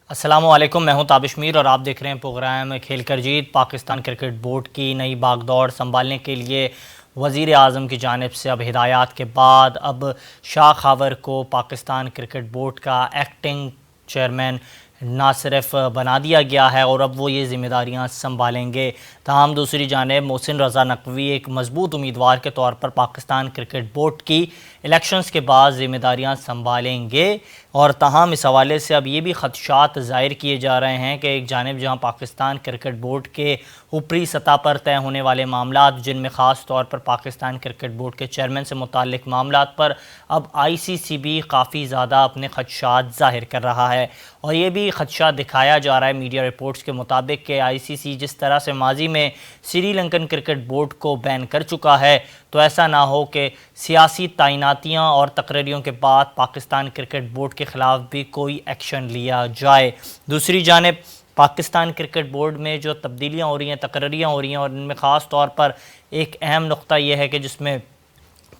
अस्सलामुअलैकुम, मैं हूं ताबिश मीर और आप देख रहे हैं प्रोग्राम खेल कर जीत। पाकिस्तान क्रिकेट बोर्ड की नई बागडोर संभालने के लिए वज़ीर आज़म की जानिब से अब हिदायत के बाद अब शाह खावर को पाकिस्तान क्रिकेट बोर्ड का एक्टिंग चेयरमैन ना सिर्फ बना दिया गया है और अब वो ये ज़िम्मेदारियां संभालेंगे। तमाम दूसरी जानिब मोहसिन रज़ा नकवी एक मजबूत उम्मीदवार के तौर पर पाकिस्तान क्रिकेट बोर्ड की इलेक्शंस के बाद ज़िम्मेदारियां संभालेंगे और तमाम इस हवाले से अब ये भी ख़दशात ज़ाहिर किए जा रहे हैं कि एक जानिब जहां पाकिस्तान क्रिकेट बोर्ड के ऊपरी सतह पर तय होने वाले मामला, जिनमें ख़ास तौर पर पाकिस्तान क्रिकेट बोर्ड के चेयरमैन से मुताल्लिक़ मामला पर अब ICC भी काफ़ी ज़्यादा अपने ख़दशात ज़ाहिर कर रहा है और ये भी ख़दशा दिखाया जा रहा है मीडिया रिपोर्ट्स के मुताबिक कि ICC जिस तरह से माजी में श्रीलंकन क्रिकेट बोर्ड को बैन कर चुका है, तो ऐसा ना हो कि सियासी तैनातियाँ और तकरीरों के बाद पाकिस्तान क्रिकेट बोर्ड के ख़िलाफ़ भी कोई एक्शन लिया जाए। दूसरी जानिब पाकिस्तान क्रिकेट बोर्ड में जो तब्दीलियाँ हो रही हैं, तकरीरें हो रही हैं और इनमें ख़ास तौर पर एक अहम नुक्ता यह है कि जिसमें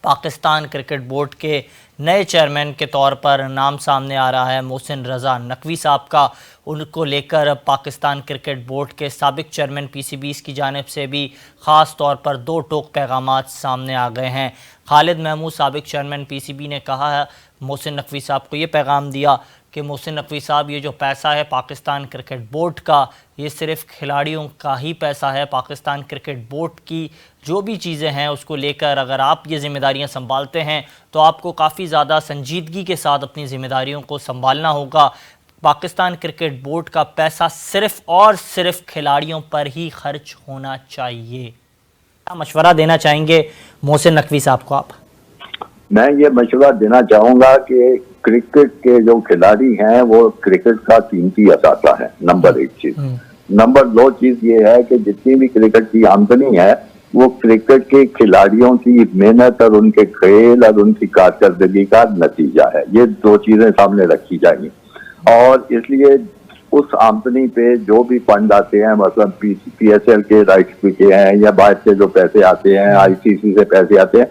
पाकिस्तान क्रिकेट बोर्ड के नए चेयरमैन के तौर पर नाम सामने आ रहा है मोहसिन रज़ा नकवी साहब का। उनको लेकर पाकिस्तान क्रिकेट बोर्ड के साबिक चेयरमैन PCBs की जानिब से भी ख़ास तौर पर दो टोक पैगामात सामने आ गए हैं। खालिद महमूद साबिक चेयरमैन PCB ने कहा है, मोहसिन नकवी साहब को ये पैगाम दिया कि मोहसिन नकवी साहब, ये जो पैसा है पाकिस्तान क्रिकेट बोर्ड का, ये सिर्फ खिलाड़ियों का ही पैसा है। पाकिस्तान क्रिकेट बोर्ड की जो भी चीज़ें हैं उसको लेकर अगर आप ये ज़िम्मेदारियां संभालते हैं तो आपको काफ़ी ज़्यादा संजीदगी के साथ अपनी ज़िम्मेदारियों को संभालना होगा। पाकिस्तान क्रिकेट बोर्ड का पैसा सिर्फ और सिर्फ खिलाड़ियों पर ही खर्च होना चाहिए। क्या मशवरा देना चाहेंगे मोहसिन नकवी साहब को आप? मैं ये मशवरा देना चाहूँगा कि क्रिकेट के जो खिलाड़ी हैं वो क्रिकेट का कीमती असासा है, नंबर एक चीज। नंबर दो चीज ये है कि जितनी भी क्रिकेट की आमदनी है वो क्रिकेट के खिलाड़ियों की मेहनत और उनके खेल और उनकी कारकर्दगी का नतीजा है। ये दो चीजें सामने रखी जाएंगी और इसलिए उस आमदनी पे जो भी फंड आते हैं, मतलब PSL के राइट्स के हैं या बाहर से जो पैसे आते हैं, ICC से पैसे आते हैं,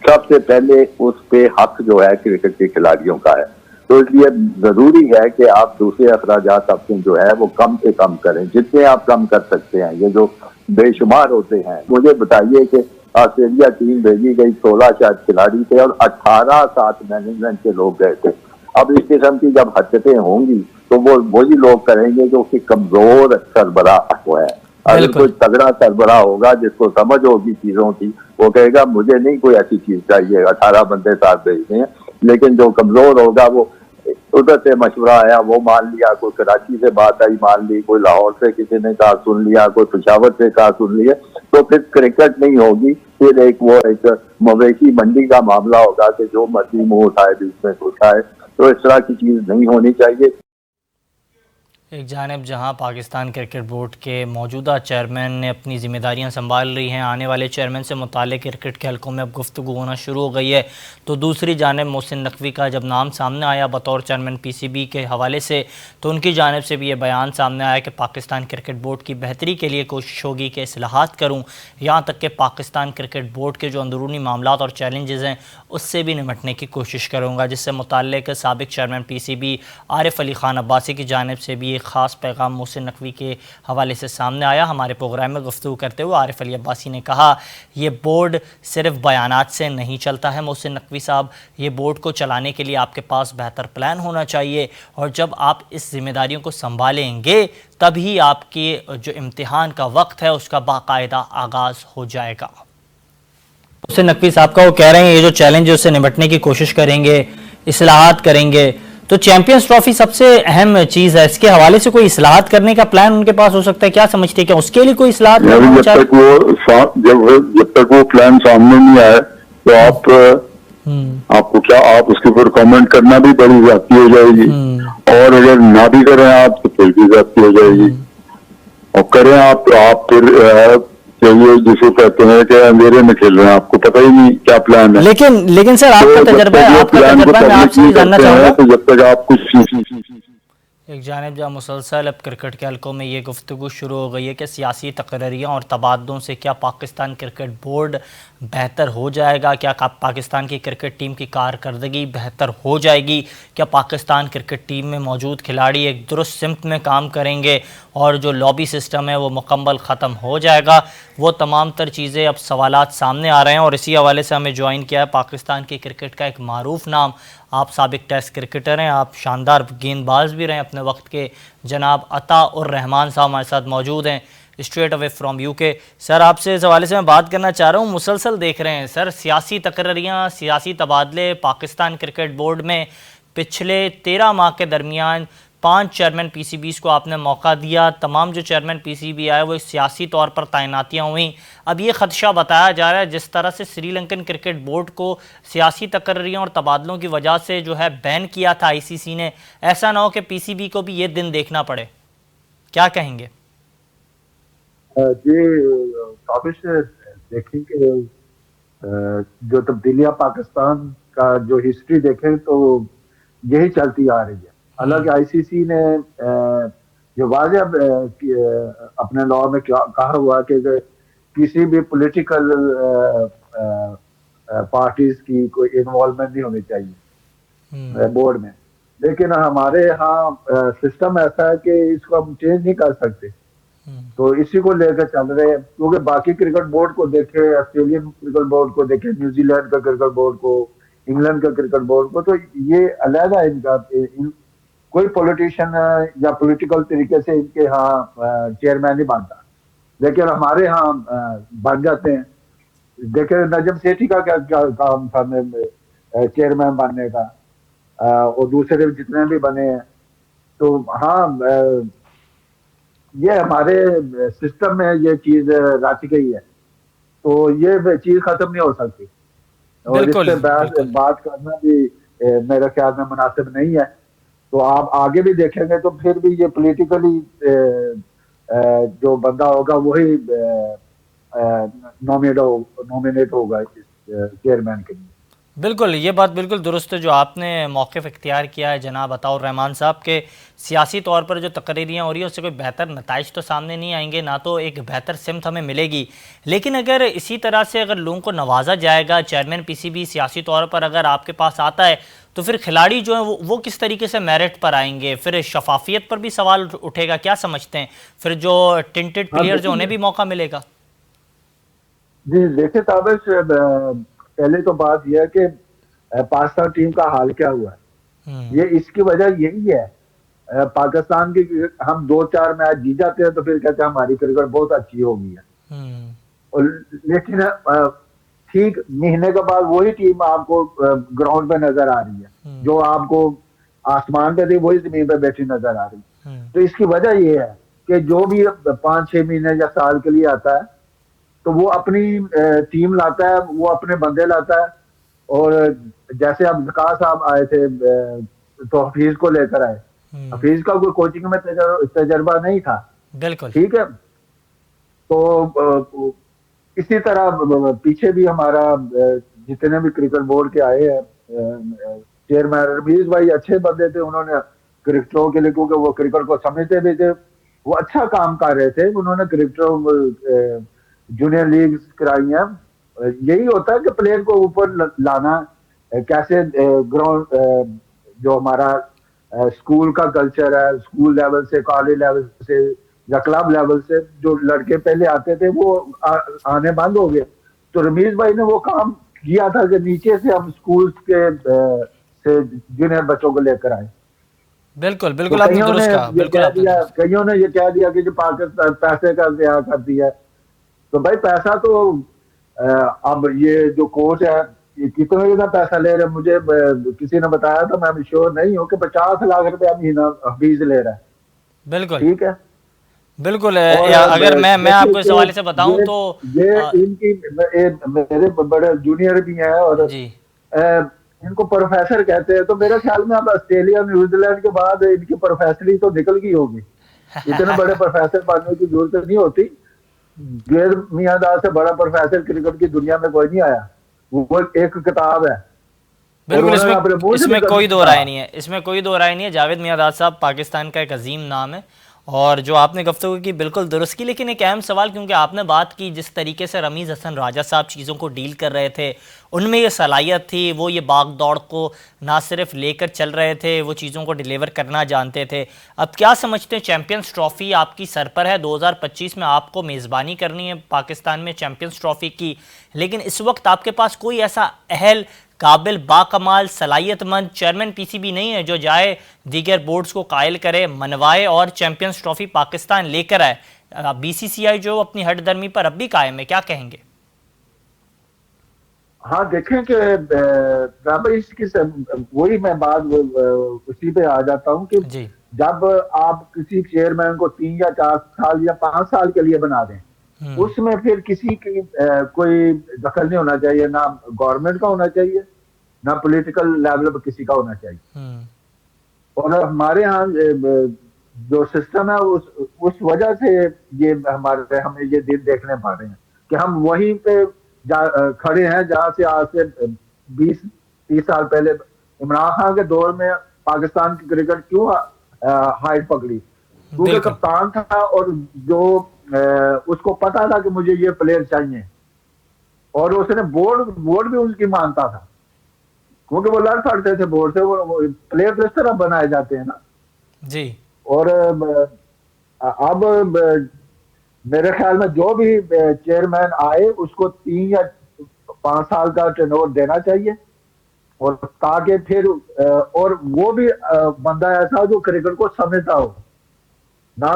सबसे पहले उस पे हक जो है क्रिकेट के खिलाड़ियों का है। तो इसलिए जरूरी है कि आप दूसरे अखराजात अपने जो है वो कम से कम करें, जितने आप कम कर सकते हैं। ये जो बेशुमार होते हैं, मुझे बताइए कि ऑस्ट्रेलिया टीम भेजी गई, 16 शायद खिलाड़ी थे और 18 साथ मैनेजमेंट के लोग गए थे। अब इस किस्म की जब हरकतें होंगी तो वो वही लोग करेंगे जो कि कमजोर सरबराह है। अगर कोई तगड़ा सरबराह होगा जिसको समझ होगी चीजों की, वो कहेगा मुझे नहीं कोई ऐसी चीज चाहिए, 18 बंदे साथ भेजते हैं। लेकिन जो कमजोर होगा वो उधर से मशवरा आया वो मान लिया, कोई कराची से बात आई मान ली, कोई लाहौर से किसी ने कहा सुन लिया, कोई पेशावर से कहा सुन लिया, तो फिर क्रिकेट नहीं होगी, फिर एक मवेशी मंडी का मामला होगा कि जो मर्जी मुंह उठाए बीच में उठाए। तो इस तरह की चीज नहीं होनी चाहिए। एक जानिब जहां पाकिस्तान क्रिकेट बोर्ड के मौजूदा चेयरमैन ने अपनी ज़िम्मेदारियां संभाल रही हैं, आने वाले चेयरमैन से मुताल्लिक़ क्रिकेट के हलकों में अब गुफ्तगू होना शुरू हो गई है, तो दूसरी जानिब मोहसिन नकवी का जब नाम सामने आया बतौर चेयरमैन PCB के हवाले से, तो उनकी जानिब से भी ये बयान सामने आया कि पाकिस्तान क्रिकेट बोर्ड की बेहतरी के लिए कोशिश होगी कि इस्लाहात करूँ, यहाँ तक कि पाकिस्तान क्रिकेट बोर्ड के जो अंदरूनी मामलात और चैलेंजेस हैं उससे भी निपटने की कोशिश करूँगा। जिससे मुताल्लिक़ साबिक चेयरमैन PCB आरिफ अली ख़ान अब्बासी की जानिब से भी एक ख़ास पैगाम मोहसिन नकवी के हवाले से सामने आया। हमारे प्रोग्राम में गुफ्तगू करते हुए आरिफ अली अब्बासी ने कहा, ये बोर्ड सिर्फ बयानात से नहीं चलता है मोहसिन नकवी साहब, ये बोर्ड को चलाने के लिए आपके पास बेहतर प्लान होना चाहिए और जब आप इस जिम्मेदारियों को संभालेंगे तभी आपके जो इम्तिहान का वक्त है उसका बाकायदा आगाज़ हो जाएगा। मोहसिन नकवी साहब का वो कह रहे हैं ये जो चैलेंज है उससे निपटने की कोशिश करेंगे, इस्लाहात करेंगे। तो चैंपियंस ट्रॉफी सबसे अहम चीज है, इसके हवाले से कोई इस्लाहात करने का प्लान उनके पास हो सकता है? क्या समझते हैं, क्या उसके लिए कोई इस्लाहात? जब तक वो प्लान सामने नहीं आए तो आपको क्या, आप उसके ऊपर कमेंट करना भी बड़ी ज्यादती हो जाएगी और अगर ना भी करें आप तो फिर भी ज्यादती हो जाएगी। और करें आप फिर जिसे कहते हैं कि अंधेरे में खेल रहे हैं, आपको पता ही नहीं क्या प्लान है। लेकिन सर आपका तजर्बा है, आपका तजर्बा मैं आपसे जानना चाहूंगा। तो जब तक आप कुछ एक जानिब जहाँ मुसलसल अब क्रिकेट के हलकों में ये गुफ्तगू शुरू हो गई है कि सियासी तकरीरियाँ और तबादलों से क्या पाकिस्तान क्रिकेट बोर्ड बेहतर हो जाएगा, क्या पाकिस्तान की क्रिकेट टीम की कारकर्दगी बेहतर हो जाएगी, क्या पाकिस्तान क्रिकेट टीम में मौजूद खिलाड़ी एक दुरुस्त सिमत में काम करेंगे और जो लॉबी सिस्टम है वो मुकम्मल ख़त्म हो जाएगा। वो तमाम तर चीज़ें अब सवालात सामने आ रहे हैं और इसी हवाले से हमें ज्वाइन किया है पाकिस्तान की क्रिकेट का एक मारूफ नाम। आप साबिक टेस्ट क्रिकेटर हैं, आप शानदार गेंदबाज भी रहे अपने वक्त के। जनाब अता और रहमान साहब हमारे साथ मौजूद हैं straight away from UK. Sir, आपसे इस हवाले से मैं बात करना चाह रहा हूँ। मुसलसल देख रहे हैं सर सियासी तकरीरियाँ, सियासी तबादले पाकिस्तान क्रिकेट बोर्ड में। पिछले 13 माह के दरमियान 5 चेयरमैन पीसीबीज़ को आपने मौका दिया। तमाम जो चेयरमैन पीसीबी आए वो सियासी तौर पर तैनातियाँ हुई। अब ये ख़दशा बताया जा रहा है जिस तरह से श्रीलंकन क्रिकेट बोर्ड को सियासी तकर्रियों और तबादलों की वजह से जो है बैन किया था आईसीसी ने, ऐसा ना हो कि पीसीबी को भी ये दिन देखना पड़े। क्या कहेंगे? जी काबिश देखें कि जो तब्दीलियां पाकिस्तान का जो हिस्ट्री देखें तो यही चलती आ रही है। हालांकि आईसीसी ने जो वाज़ेह अपने लॉ में कहा हुआ कि किसी भी पॉलिटिकल पार्टीज की कोई इन्वॉल्वमेंट नहीं होनी चाहिए बोर्ड में, लेकिन हमारे यहाँ सिस्टम ऐसा है कि इसको हम चेंज नहीं कर सकते। तो इसी को लेकर चल रहे हैं, क्योंकि बाकी क्रिकेट बोर्ड को देखे, ऑस्ट्रेलियन क्रिकेट बोर्ड को देखे, न्यूजीलैंड का क्रिकेट बोर्ड को, इंग्लैंड का क्रिकेट बोर्ड को, तो ये अलग है इनका। कोई पॉलिटिशियन या पॉलिटिकल तरीके से इनके यहाँ चेयरमैन नहीं बनता, लेकिन हमारे यहाँ बन जाते हैं। देखे नजम सेठी का क्या क्या काम था चेयरमैन बनने का, और दूसरे जितने भी बने हैं। तो हाँ, ये हमारे सिस्टम में ये चीज रच गई है, तो ये चीज खत्म नहीं हो सकती और इस पे बात करना भी मेरे ख्याल में मुनासिब नहीं है। तो आप आगे भी देखेंगे तो फिर भी ये पॉलिटिकली जो बंदा होगा वही नॉमिनेट होगा इस चेयरमैन के लिए। बिल्कुल, ये बात बिल्कुल दुरुस्त है जो आपने मौक़िफ़ इख्तियार किया है जनाब अताउर रहमान साहब के। सियासी तौर पर जो तकरीरियाँ हो रही हैं उससे कोई बेहतर नताइज तो सामने नहीं आएंगे, ना तो एक बेहतर सिमत हमें मिलेगी। लेकिन अगर इसी तरह से अगर लोगों को नवाजा जाएगा, चेयरमैन पीसीबी सियासी तौर पर अगर आपके पास आता है, तो फिर खिलाड़ी जो हैं वो किस तरीके से मेरिट पर आएंगे? फिर शफाफियत पर भी सवाल उठेगा। क्या समझते हैं? फिर जो टिंटेड प्लेयर जो उन्हें भी मौका मिलेगा? जी देखिए ताबिश, पहले तो बात यह है कि पाकिस्तान टीम का हाल क्या हुआ है। ये इसकी वजह यही है, पाकिस्तान की हम 2-4 मैच जीत जाते हैं तो फिर कहते हैं हमारी क्रिकेट बहुत अच्छी हो गई है, और लेकिन ठीक महीने के बाद वही टीम आपको ग्राउंड पे नजर आ रही है। जो आपको आसमान पे थी वही जमीन पे बैठी नजर आ रही है। तो इसकी वजह ये है कि जो भी 5-6 महीने या साल के लिए आता है तो वो अपनी टीम लाता है, वो अपने बंदे लाता है। और जैसे अब विकास साहब आए थे तो हफीज को लेकर आए। हफीज का कोई कोचिंग में तजर्बा नहीं था, बिल्कुल ठीक है। तो इसी तरह पीछे भी हमारा जितने भी क्रिकेट बोर्ड के आए हैं चेयरमैन, रमीज भाई अच्छे बंदे थे, उन्होंने क्रिकेटरों के लिए, क्योंकि वो क्रिकेट को समझते भी थे, वो अच्छा काम कर रहे थे। उन्होंने क्रिकेटरों जूनियर लीग कराई हैं। यही होता है कि प्लेयर को ऊपर लाना, कैसे ग्राउंड जो हमारा स्कूल का कल्चर है, स्कूल लेवल से, कॉलेज लेवल से या क्लब लेवल से जो लड़के पहले आते थे वो आने बंद हो गए। तो रमीज भाई ने वो काम किया था कि नीचे से हम स्कूल के से जूनियर बच्चों को लेकर आए। बिल्कुल बिल्कुल, आपने दुरुस्त कहा। कईयों ने ये कह दिया कि जो पाकिस्तान पैसे का इंतजार करती है, तो भाई पैसा तो अब ये जो कोच है ये कितना पैसा ले रहे, मुझे किसी ने बताया था, मैं श्योर नहीं हूँ कि 50 लाख रुपया महीना हफीज ले रहा है। बिल्कुल ठीक है, बिल्कुल। अगर मैं आपको इस हवाले से बताऊं तो ये इनकी मेरे बड़े जूनियर भी हैं और जी इनको प्रोफेसर कहते हैं। तो मेरे ख्याल में अब ऑस्ट्रेलिया न्यूजीलैंड के बाद इनकी प्रोफेसरी तो निकल गई होगी। इतने बड़े प्रोफेसर बनने की जरूरत नहीं होती। गेर मियांदाद से बड़ा प्रोफेसर क्रिकेट की दुनिया में कोई नहीं आया, वो एक किताब है। बिल्कुल, उन्होंने अपने मुंह से इसमें भी कोई दो कहा। राय नहीं है, इसमें कोई दो राय नहीं है। जावेद मियांदाद साहब पाकिस्तान का एक अजीम नाम है, और जो आपने गुफ्तगू की बिल्कुल दुरुस्त की। लेकिन एक अहम सवाल, क्योंकि आपने बात की जिस तरीके से रमीज़ हसन राजा साहब चीज़ों को डील कर रहे थे, उनमें ये सलाहियत थी, वो ये भाग दौड़ को ना सिर्फ लेकर चल रहे थे, वो चीज़ों को डिलीवर करना जानते थे। अब क्या समझते हैं, चैम्पियंस ट्रॉफ़ी आपकी सर पर है, 2025 में आपको मेज़बानी करनी है पाकिस्तान में चैम्पियंस ट्रॉफ़ी की, लेकिन इस वक्त आपके पास कोई ऐसा अहल, काबिल, बाकमाल, सलाहियतमंद चेयरमैन पीसीबी नहीं है जो जाए दीगर बोर्ड्स को कायल करे, मनवाए और चैंपियंस ट्रॉफी पाकिस्तान लेकर आए। बीसीसीआई जो अपनी हठधर्मी पर अब भी कायम है, क्या कहेंगे? हाँ, देखें कि इसकी वही मैं बात उसी पे आ जाता हूँ कि जी। जब आप किसी चेयरमैन को 3 या 4 साल या 5 साल के लिए बना दें, उसमें फिर किसी की कोई दखल नहीं होना चाहिए, ना गवर्नमेंट का होना चाहिए, ना पॉलिटिकल लेवल पर किसी का होना चाहिए। और हमारे यहाँ जो सिस्टम है उस वजह से ये हमें ये दिन देखने पा रहे हैं कि हम वहीं पे खड़े हैं जहां से आज से 20-30 साल पहले इमरान खान के दौर में पाकिस्तान की क्रिकेट क्यों हाइट पकड़ी, क्योंकि कप्तान था और जो उसको पता था कि मुझे ये प्लेयर चाहिए, और उसने बोर्ड भी उनकी मानता था, क्योंकि वो लड़ पड़ते थे बोर्ड से। वो प्लेयर इस तरह बनाए जाते हैं ना जी। और अब मेरे ख्याल में जो भी चेयरमैन आए उसको 3 या 5 साल का टेन्योर देना चाहिए, और ताकि फिर और वो भी बंदा ऐसा जो क्रिकेट को समझता हो, ना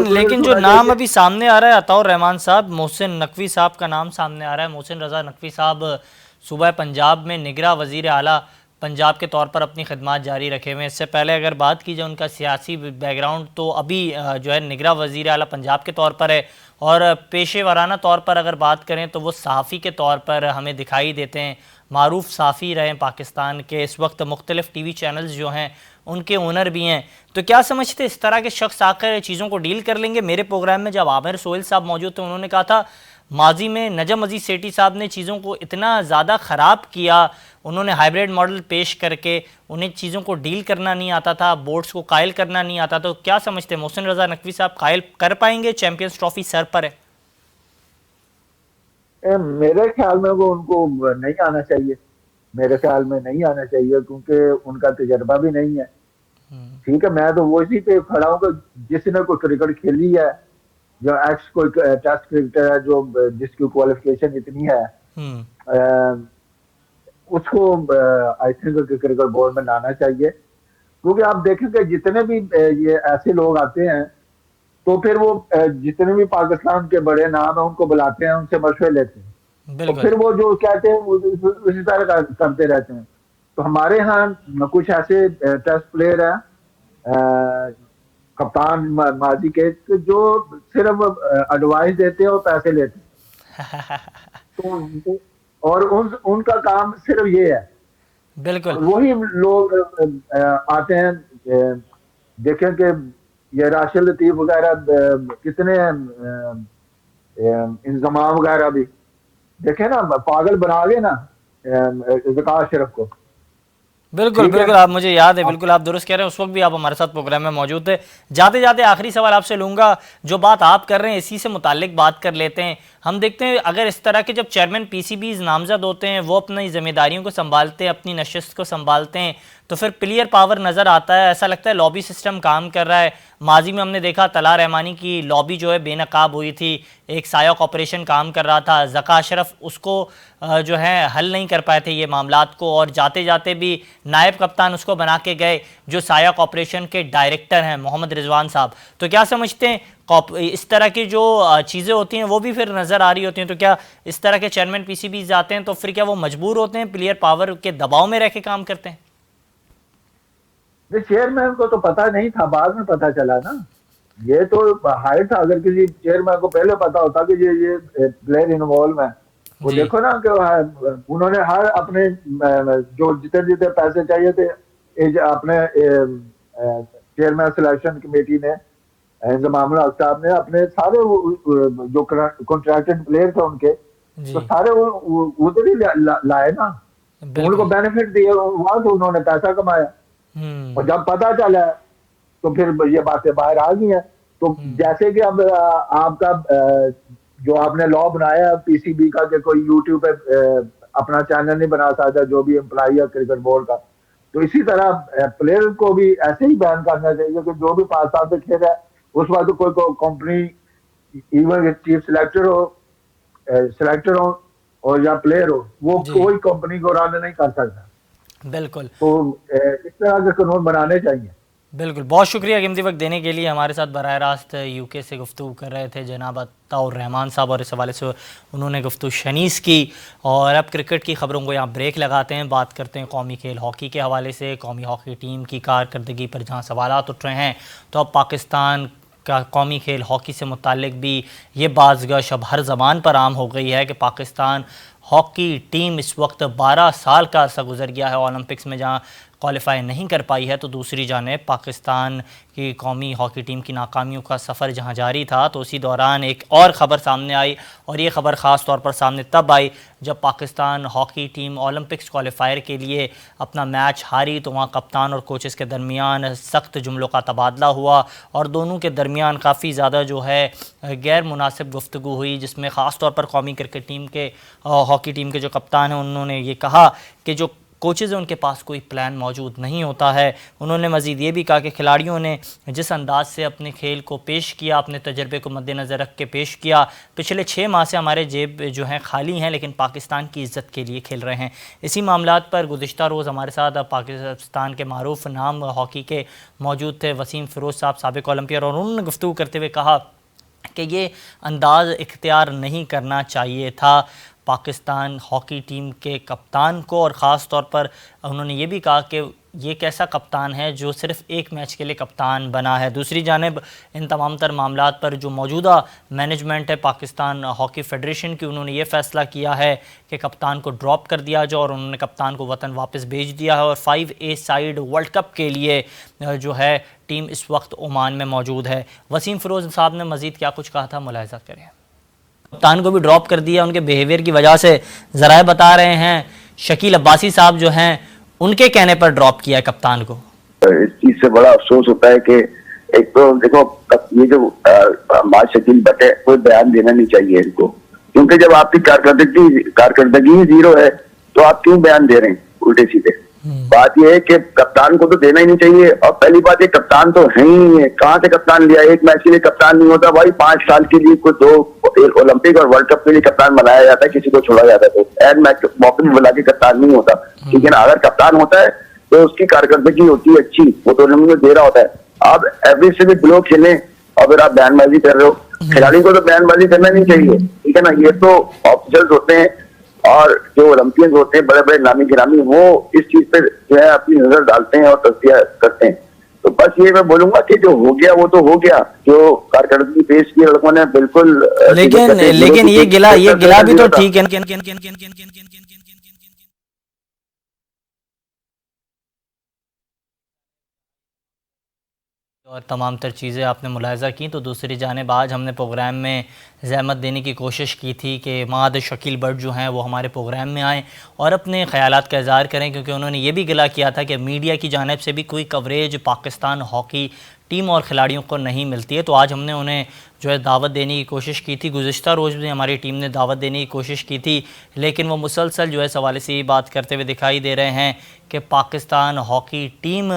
लेकिन जो नाम अभी सामने आ रहा है अताउर रहमान साहब, मोहसिन नकवी साहब का नाम सामने आ रहा है। मोहसिन रजा नकवी साहब सूबा पंजाब में निगरां वज़ीर आला पंजाब के तौर पर अपनी खिदमत जारी रखे हुए हैं। इससे पहले अगर बात की जाए उनका सियासी बैकग्राउंड, तो अभी जो है निगरां वज़ीर आला पंजाब के तौर पर है, और पेशे वाराना तौर पर अगर बात करें तो वो सहाफ़ी के तौर पर हमें दिखाई देते हैं। मारूफ सहाफ़ी रहे पाकिस्तान के, इस वक्त मुख्तलिफ़ टीवी चैनल्स जो हैं उनके ओनर भी हैं। तो क्या समझते इस तरह के शख्स आकर चीज़ों को डील कर लेंगे? मेरे प्रोग्राम में जब आमिर सोहेल साहब मौजूद थे, उन्होंने कहा था माजी में नजम अजीज सेठी साहब ने चीज़ों को इतना ज़्यादा ख़राब किया, उन्होंने हाइब्रिड मॉडल पेश करके उन्हें चीज़ों को डील करना नहीं आता था, बोर्ड्स को कायल करना नहीं आता। तो क्या समझते हैं मोहसिन रजा नकवी साहब कायल कर पाएंगे? चैंपियंस ट्रॉफी सर पर है। मेरे ख्याल में वो उनको नहीं आना चाहिए, मेरे ख्याल में नहीं आना चाहिए, क्योंकि उनका तजर्बा भी नहीं है। ठीक है, मैं तो वो इसी पे खड़ा हूँ कि जिसने कोई क्रिकेट खेली है, जो एक्स कोई टेस्ट क्रिकेटर है, जो जिसकी क्वालिफिकेशन इतनी है, उसको आई थिंक क्रिकेट बोर्ड में लाना चाहिए। क्योंकि आप देखेंगे जितने भी ये ऐसे लोग आते हैं, तो फिर वो जितने भी पाकिस्तान के बड़े नाम है उनको बुलाते हैं, उनसे मशवरे लेते हैं, तो फिर वो जो कहते हैं उसी तरह करते रहते हैं। तो हमारे यहाँ कुछ ऐसे टेस्ट प्लेयर हैं, कप्तान माजी के, जो सिर्फ एडवाइस देते हैं और पैसे लेते हैं। तो और उनका काम सिर्फ ये है। बिल्कुल, वही लोग आते हैं, देखें कि ये राशिद लतीफ वगैरह कितने इंतजाम वगैरह भी देखे ना, पागल बना गए ना ज़कात अशरफ को। बिल्कुल बिल्कुल, आप मुझे याद है, बिल्कुल आप दुरुस्त कह रहे हैं। उस वक्त भी आप हमारे साथ प्रोग्राम में मौजूद थे। जाते जाते आखिरी सवाल आपसे लूँगा, जो बात आप कर रहे हैं इसी से मुताल्लिक बात कर लेते हैं। हम देखते हैं अगर इस तरह के जब चेयरमैन पीसीबीज़ नामजद होते हैं, वो अपनी जिम्मेदारियों को संभालते हैं, अपनी नशिस्त को संभालते हैं, तो फिर प्लेयर पावर नज़र आता है, ऐसा लगता है लॉबी सिस्टम काम कर रहा है। माजी में हमने देखा तला रहमानी की लॉबी जो है बेनकाब हुई थी, एक साया कॉपरेशन काम कर रहा था, ज़का अशरफ उसको जो है हल नहीं कर पाए थे ये मामलात को, और जाते जाते भी नायब कप्तान उसको बना के गए जो साया कॉपरेशन के डायरेक्टर हैं मोहम्मद रिजवान साहब। तो क्या समझते हैं इस तरह की जो चीज़ें होती हैं वो भी फिर नज़र आ रही होती हैं? तो क्या इस तरह के चेयरमैन पीसीबी जाते हैं तो फिर क्या वो मजबूर होते हैं, प्लेयर पावर के दबाव में रह के काम करते हैं? चेयरमैन को तो पता नहीं था, बाद में पता चला ना। ये तो हाइट था, अगर किसी चेयरमैन को पहले पता होता कि ये प्लेयर इन्वॉल्व है, वो देखो ना कि उन्होंने हर अपने जो जितने पैसे चाहिए थे अपने चेयरमैन सिलेक्शन कमेटी ने, इंजमामुल हक साहब ने अपने सारे जो कॉन्ट्रैक्टेड प्लेयर थे उनके, तो सारे उधर ही लाए ना। उनको बेनिफिट दिए, वहां से उन्होंने पैसा कमाया। और जब पता चला तो फिर ये बातें बाहर आ गई हैं। तो जैसे कि अब आपका जो आपने लॉ बनाया पीसीबी का कि कोई यूट्यूब पे अपना चैनल नहीं बना सकता जो भी एम्प्लॉई है क्रिकेट बोर्ड का, तो इसी तरह प्लेयर को भी ऐसे ही बैन करना चाहिए कि जो भी पाकिस्तान से खेल है उस वक्त कोई कंपनी, इवन चीफ सिलेक्टर हो और या प्लेयर हो, वो कोई कंपनी को रन नहीं कर सकता। बिल्कुल, तो इस तरह के कानून बनाने चाहिए। बिल्कुल, बहुत शुक्रिया कीमती वक्त देने के लिए। हमारे साथ बराह रास्त यूके से गुफ्तगू कर रहे थे जनाब अताउर रहमान साहब, और इस हवाले से उन्होंने गुफ्तगू शनीस की। और अब क्रिकेट की ख़बरों को यहाँ ब्रेक लगाते हैं, बात करते हैं कौमी खेल हॉकी के हवाले से। कौमी हॉकी टीम की कारकर्दगी पर जहाँ सवालात उठ रहे हैं, तो अब पाकिस्तान का कौमी खेल हॉकी से मुतालिक भी ये बाज़गश अब हर ज़बान पर आम हो गई है कि पाकिस्तान हॉकी टीम इस वक्त 12 साल का अरसा गुजर गया है ओलंपिक्स में जहां क्वालिफाई नहीं कर पाई है, तो दूसरी जानिब पाकिस्तान की कौमी हॉकी टीम की नाकामियों का सफ़र जहां जारी था, तो उसी दौरान एक और ख़बर सामने आई। और ये ख़बर ख़ास तौर पर सामने तब आई जब Pakistan hockey team Olympics qualifier के लिए अपना मैच हारी, तो वहाँ कप्तान और कोचेस के दरमियान सख्त जुमलों का तबादला हुआ और दोनों के दरमियान काफ़ी ज़्यादा जो है गैर मुनासिब गुफ्तगू हुई, जिसमें ख़ास तौर पर कौमी क्रिकेट टीम के हॉकी टीम के जो कप्तान हैं उन्होंने ये कहा कि जो कोचेज़ हैं उनके पास कोई प्लान मौजूद नहीं होता है। उन्होंने मज़ीद ये भी कहा कि खिलाड़ियों ने जिस अंदाज से अपने खेल को पेश किया, अपने तजर्बे को मद्देनज़र रख के पेश किया, पिछले 6 माह से हमारे जेब जो हैं खाली हैं, लेकिन पाकिस्तान की इज़्ज़त के लिए खेल रहे हैं। इसी मामलात पर गुज़िश्ता रोज़ हमारे साथ पाकिस्तान के मारूफ नाम हॉकी के मौजूद थे वसीम फ़िरोज़ साहब, साबिक़ ओलंपियर, और उन्होंने गुफ्तगू करते हुए कहा कि ये अंदाज़ इख्तियार नहीं करना चाहिए था पाकिस्तान हॉकी टीम के कप्तान को। और ख़ास तौर पर उन्होंने ये भी कहा कि ये कैसा कप्तान है जो सिर्फ़ एक मैच के लिए कप्तान बना है। दूसरी जानिब इन तमाम तर मामलात पर जो मौजूदा मैनेजमेंट है पाकिस्तान हॉकी फेडरेशन की, उन्होंने ये फ़ैसला किया है कि कप्तान को ड्रॉप कर दिया जाए और उन्होंने कप्तान को वतन वापस भेज दिया है। और 5A साइड वर्ल्ड कप के लिए जो है टीम इस वक्त ओमान में मौजूद है। वसीम फ़िरोज़ साहब ने मज़ीद क्या कुछ कहा था, मुलाहिज़ा करें। कप्तान को भी ड्रॉप कर दिया उनके बिहेवियर की वजह से, ज़राए बता रहे हैं शकील अब्बासी साहब जो हैं उनके कहने पर ड्रॉप किया है कप्तान को। इस चीज से बड़ा अफसोस होता है कि एक तो देखो ये जो शकील बटे कोई बयान देना नहीं चाहिए इनको, क्योंकि जब आपकी कारकर्दगी ही जीरो है तो आप क्यों बयान दे रहे हैं उल्टे सीधे। बात यह है कि कप्तान को तो देना ही नहीं चाहिए। और पहली बात, ये कप्तान तो है ही नहीं है, कहाँ से कप्तान लिया? एक मैच के लिए कप्तान नहीं होता भाई, 5 साल के लिए कोई 2 ओलंपिक और वर्ल्ड कप के लिए कप्तान बनाया जाता है, किसी को छोड़ा जाता है। तो एड मैच मौके में बुला के कप्तान नहीं होता, ठीक है ना। अगर कप्तान होता है तो उसकी कारकर्दगी होती है अच्छी, वो टूर्नामेंट में दे रहा होता है। आप एवरेज से भी बिलो खेलें और फिर आप बयानबाजी कर रहे हो, खिलाड़ी को तो बयानबाजी करना नहीं चाहिए, ठीक है ना। ये तो ऑफिसर्स होते हैं और जो ओलंपियंस होते हैं बड़े बड़े नामी गिरामी, वो इस चीज पे जो है अपनी नजर डालते हैं और तस्दिया करते हैं। तो बस ये मैं बोलूंगा कि जो हो गया वो तो हो गया, जो कारकर्दगी पेश की लड़कों ने बिल्कुल। लेकिन ये गिला भी तो ठीक है। और तमाम तर चीज़ें आपने मुलाहिज़ा की। तो दूसरी जानिब आज हमने प्रोग्राम में ज़हमत देने की कोशिश की थी कि माद शकील बट जो हैं वो हमारे प्रोग्राम में आएँ और अपने ख़यालात का इज़हार करें, क्योंकि उन्होंने ये भी गिला किया था कि मीडिया की जानिब से भी कोई कवरेज पाकिस्तान हॉकी टीम और खिलाड़ियों को नहीं मिलती है। तो आज हमने उन्हें जो है दावत देने की कोशिश की थी, गुज़िश्ता रोज़ भी हमारी टीम ने दावत देने की कोशिश की थी, लेकिन वो मुसलसल जो है इस हवाले से ये बात करते हुए दिखाई दे रहे हैं कि पाकिस्तान हॉकी टीम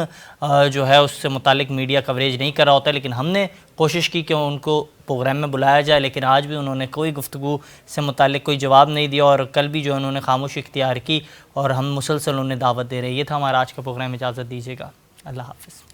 जो है उससे मुतालिक मीडिया कवरेज नहीं कर रहा होता। लेकिन हमने कोशिश की कि उनको प्रोग्राम में बुलाया जाए, लेकिन आज भी उन्होंने कोई गुफ्तगू से मुतालिक कोई जवाब नहीं दिया और कल भी जो है उन्होंने खामोशी इख्तियार की और हम मुसलसल उन्हें दावत दे रहे हैं। ये था हमारा आज का प्रोग्राम, इजाज़त दीजिएगा, अल्लाह हाफ़िज़।